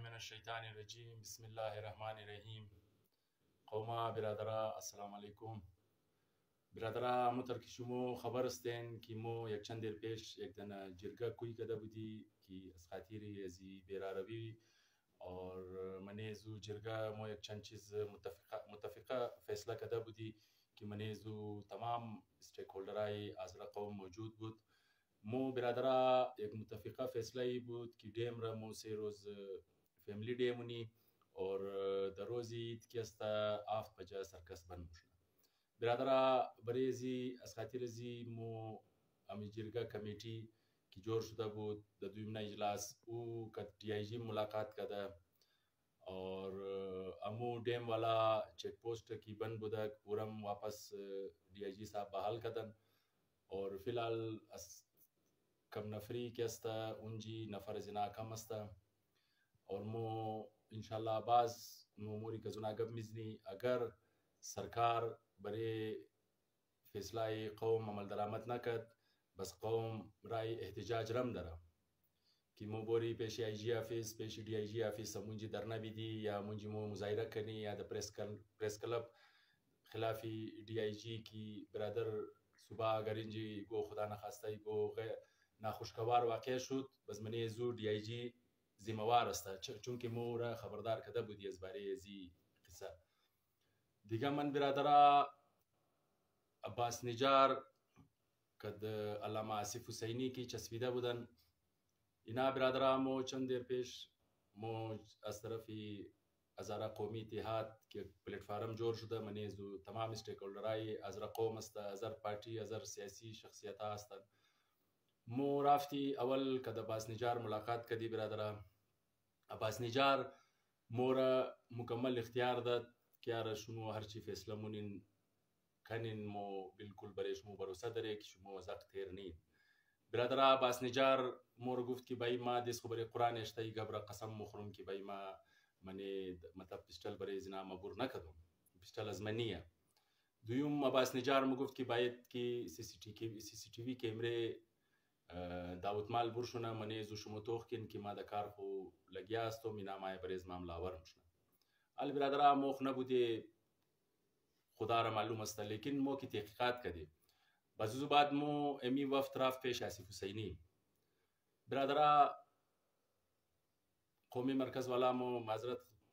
من الشیطان الرجیم بسم الله الرحمن الرحیم. قوما برادرا السلام علیکم. برادرا متر که شما خبر استین که مو یک چند دیر پیش یک دنا جرگه کوی کده بودی که از خاطر ازی بیراروی اور منیزو جرگه مو یک چند چیز متفقه فیصله کده بودی که منیزو تمام استیک هولدرای از قوم موجود بود. مو برادرا یک متفقه فیصله بود که دیم را مو 3 روز فیملی دیمونی اور در روزی که است آفت بجا سرکس بند مشنا برادرا بریزی از خاطر زی مو امی جرگه کمیٹی که جور شده بود در دویمنا اجلاس او که تی آی جی ملاقات کده اور امو دیم والا چیک پوسٹ کی بند بودک پورم واپس ڈی آئی جی صاحب بحال کدن اور فی الحال کم نفری که است اونجی نفر زنا کم است اور مو انشاءالله باز اموری که زناگب میزنی اگر سرکار برای فیصله قوم عمل درآمد نکد بس قوم رای احتجاج رم داره که مو بوری پیش آی جی آفیس پیش ڈی آئی جی آفیس مونجی درنه بیدی یا مونجی مو مظاهره کنی یا د پریس کلب خلافی ڈی آئی جی کی برادر صبح اگر اینجی گو خدا نخواسته گو ناخوشگوار واقع شد بس منی زو ڈی آئی جی ذمه‌وار است چون که مو را خبردار کده بودی از باره ازی قصه دیگه. من برادرا عباس نجار کد علامه آصف حسینی کی چسبیده بودن اینا برادرا مو چند دیر پیش مو از طرفی هزاره قومی اتحاد که پلیتفارم جور شده منی زو تمام استیک هولدرای هزاره قوم است هزار پارتی هزار سیاسی شخصیت ها هستن. مو رافتی اول کد عباس نجار ملاقات کدی برادرا عباس نجار مورا مکمل اختیار داد که یار شما هرچی فیصله مونین کنین مو بالکل برش مو بروسه داره که شما زق تیر نین. برادر عباس نجار مور گفت که بای ما دیس خبر قرآن اشتایی گبر قسم مخورم که بای ما منی مطلب پیشتل برای زنا مبور نکدم پیشتل از منیه. دویم عباس نجار مو گفت که باید که سی سی تی وی کیمره داوت برشونه منی زو شما توخ کن که ما دا کار خو لگیاستم اینا مای بریز معامله آور مشنه. ال برادرها موخ نبوده خدا را معلوم است لیکن مو کی تحقیقات کردیم بازو بعد مو امی وفد رفت پیش آصف حسینی. برادرها قومی مرکز والا مو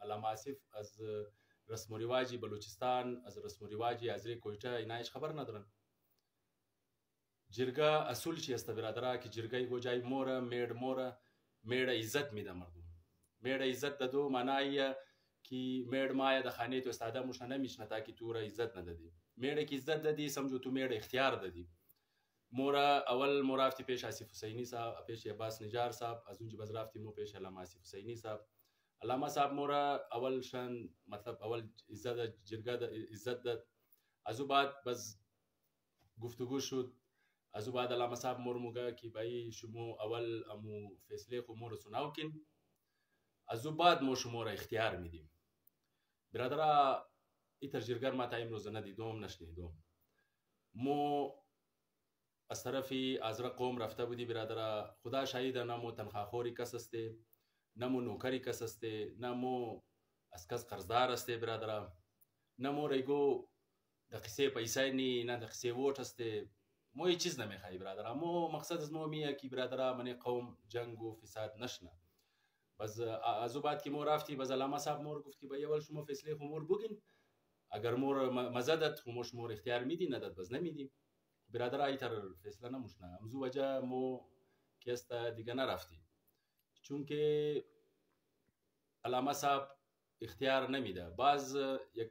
علامه آصف از رسم و رواجی بلوچستان از رسم و رواجی حضرت کویتا اینایش خبر ندارن. جرگه اصول چی است برادرها که جرگه گو جای موره میړ عزت میده مردم میړ عزت دادو معنی که میړ مایه د خانه تو استاده مش نمیشنه تا که تو را عزت ندادی میړ کی عزت دادی سمجھو تو میړ اختیار دادی. مورا اول مرافتی پیش آصف حسینی صاحب پیش عباس نجار صاحب از اونجا باز رافتی مو پیش علامه آصف حسینی صاحب. علامه صاحب مورا اول شان مطلب اول عزت جرگه عزت داد ازو بعد باز گفتگو شد ازو بعد علامه صاحب مور موگه که بایی شما اول امو فیصله خو مور سناو کن ازو بعد مو شما را اختیار میدیم. برادرها ایتر جرگر ما تا امروز ندیدم نشنیدم. مو از طرفی ازرق قوم رفته بودی برادرها خدا شاهد نه مو تنخواخوری کس استه نه مو نوکری کس استه نه مو از کس قرضدار استه برادرها نه مو ریگو د قصه پیسه نی نه د قصه ووت استه مو هیچ چیز نمیخوای برادرها. مو مقصد از مو میه که برادرها من قوم جنگ و فساد نشنه. باز ازو بعد که مو رفتی باز علامه صاحب مور گفت که با اول شما فیصله خو مور بگین اگر مور مزدت خو مور اختیار میدی نداد باز نمیدیم. برادرها ایتر فیصله نموشنه امزو وجه مو که است دیگه نرفتی چون که علامه صاحب اختیار نمیده. باز یک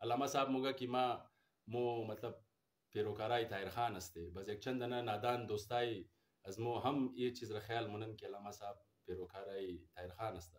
علامه صاحب موگه که مو مطلب پیروکارای طاهر خان استه باز یک چند نادان دوستای از مو هم یہ چیز را خیال مونن که علامه صاحب پیروکارای طاهر خان استه.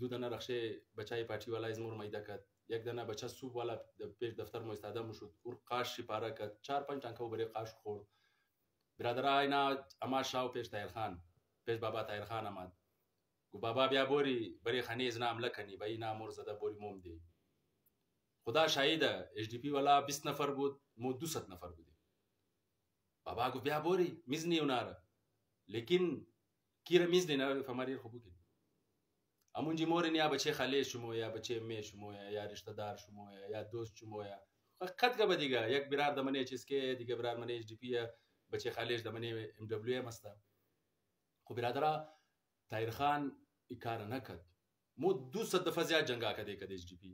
دو دنه رخشه بچای پارتی والا از مور میده کرد یک دنه بچه صوب والا پیش دفتر مو استاده شد اور قاش پاره کرد 4-5 ټانکه بری قاش خورد. برادرها اینا اما شاو پیش طاهر خان پیش بابا طاهر خان آمد گو بابا بیا بوری بری خانه از نام لکنی با اینا مور زده بوری موم دی خدا شاهده HDP والا 20 نفر بود، مو 200 نفر بودیم. بابا گفت بیا بوری میزنی اونارا، لیکن کیره میزنی نه فماری خوب بگی امونجی مورن یا بچه خاله شما یا بچه می شما یا رشتہ دار شما یا دوست شما یا خط که دیگه یک برار دمنه چیز که دیگه برار منه HDP بچه خالهش دمنه MWM است. خب برادرها طاهر خان کار نکرد، مو 200 دفعه زیاد جنگا کده HDP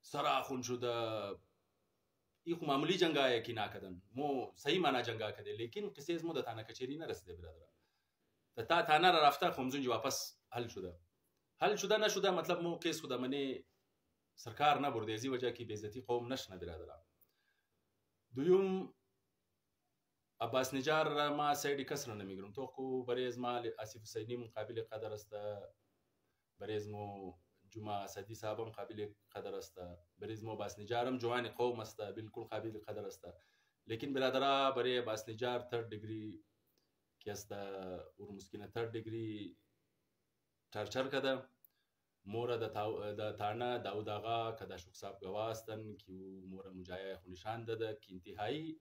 سرا خون شده، ای خو معمولی جنگا کی نکردن، مو صحیح معنا جنگا کده، لیکن قصه از مو د تانه کچری نرسیده برادرها. تا تانه را رفته خمزون واپس حل شده نشده، مطلب مو کیس خدا منی سرکار نبرده، ازی وجه کی بیزتی قوم نشنه برادرها. دویم عباس نجار را ما سایدی کسر نمیگرم، تو کو بریز ما آصف حسینی مقابل قدر است، بریز مو جمعه اسدی صاحبم قابل قدر است، بریز مو عباس نجارم جوان قوم است بالکل قابل قدر است. لیکن برادرها برای عباس نجار 3rd degree کی است اور مسکینه 3rd degree چرچر کده مورا د تانا داود آقا کدا شوق صاحب گواستن کی مورا مجایا خو نشان داده کی انتهایی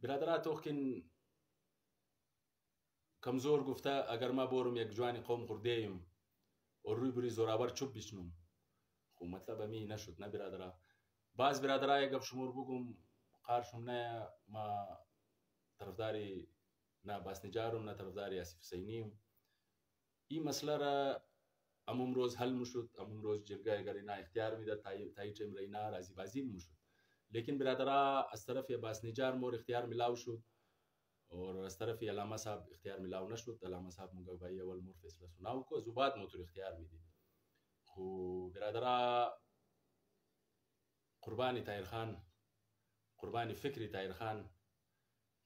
برادرها توخکن کمزور گفته اگر ما بورم یک جوان قوم خوردهیم و روی بری زوراور چوب بشنم، خو مطلب امی نشد نه برادرها. باز برادرها یک شمور بگم قارشم نه ما طرفداری نه عباس نجارم نه طرفداری آصف حسینیم. این مسئله را امون روز حل مشد، امون روز جرگه اگر اینا اختیار میداد تایی چیم اینا رازی بازی مشد، لیکن برادرها از طرف عباس نجار مور اختیار ملاو شد اور از طرف علامه صاحب اختیار ملاو نشد. علامه صاحب مونږ به اول مور فیصله سناو کو زوبات مو تر اختیار میدی. خو برادرها قربانی طاهر خان، قربانی فکری طاهر خان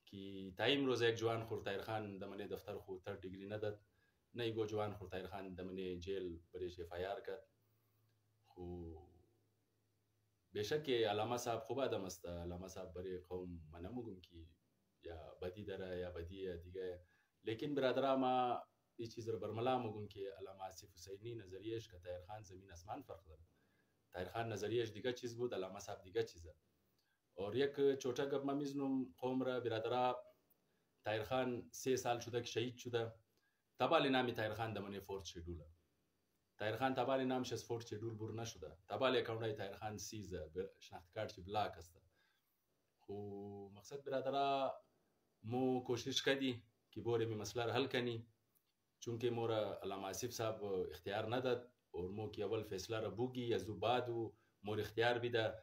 کی تایم روز یک جوان خور طاهر خان دمنه دفتر خو 3rd degree نداد، نه گو جوان خور طاهر خان دمنه جیل بریش FIR کرد. خو بشک علامه صاحب خوب آدم است، علامه صاحب برای قوم من نمیگم کی یا بدی داره یا بدی دیگه، لیکن برادرها ما این چیز رو برملا میگم که علامه آصف حسینی نظریهش که طاهر خان زمین اسمان فرق داره. طاهر خان نظریهش دیگه چیز بود، علامه صاحب دیگه چیزه. اور یک چوٹا گپ ما میزنم قوم را برادرها، طاهر خان 3 سال شده که شهید شده، تبال نامی طاهر خان دمنه فورت شیدوله. طاهر خان تبال نامش از فورت شیدول بور نشده، تبال اکاونټای طاهر خان سیزه شناخت کارت چې بلاک است. خو مقصد برادرها مو کوشش کردی که بوری می مسئله را حل کنی، چونکه مورا علامه آصف صاحب اختیار نداد اور مو کی اول فیصله را بوگی یا زو بعدو مور اختیار بیده.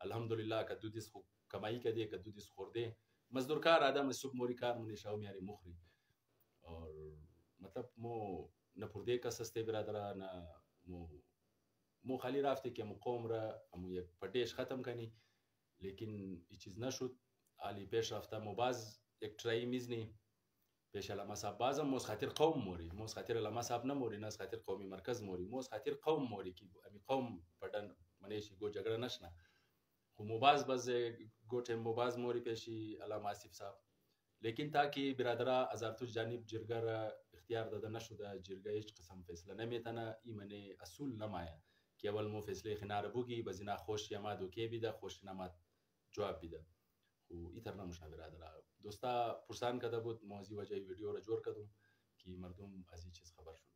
الحمدلله که 2 دیس خو کمایی کده که 2 دیس خورده مزدورکار آدم صبح موری کار مونی شاو میاری مخری. اور مطلب مو نه پرده کس استه برادرها، نه مو خالی رفته که مو قوم را مو یک پردیش ختم کنی، لیکن این چیز نشد. علی پیش رفته مو باز یک ترایی میزنی پیش علامه صاحب، بازم موز خاطر قوم موری، موز خاطر علامه صاحب نموری، نه خاطر قومی مرکز موری، موز خاطر قوم موری که امی قوم پردن منیشی گو جگره نشنه. خو مو باز گوتم مو باز موری پیشی علامه آصف صاحب، لیکن تا که برادرها از ارتوش جانب جرگه را اختیار داده نشده، جرگه هیچ قسم فیصله نمیتنه، ایمنه اصول نمایه که اول مو فیصله خنار بوگی بزینا خوش یما دوکی بیده خوش نماد جواب بیده. خو ایتر نموشنه برادرها دوستا پرسان کده بود موضوع وجه ویدیو را جور کدم که مردم از این چیز خبر شد.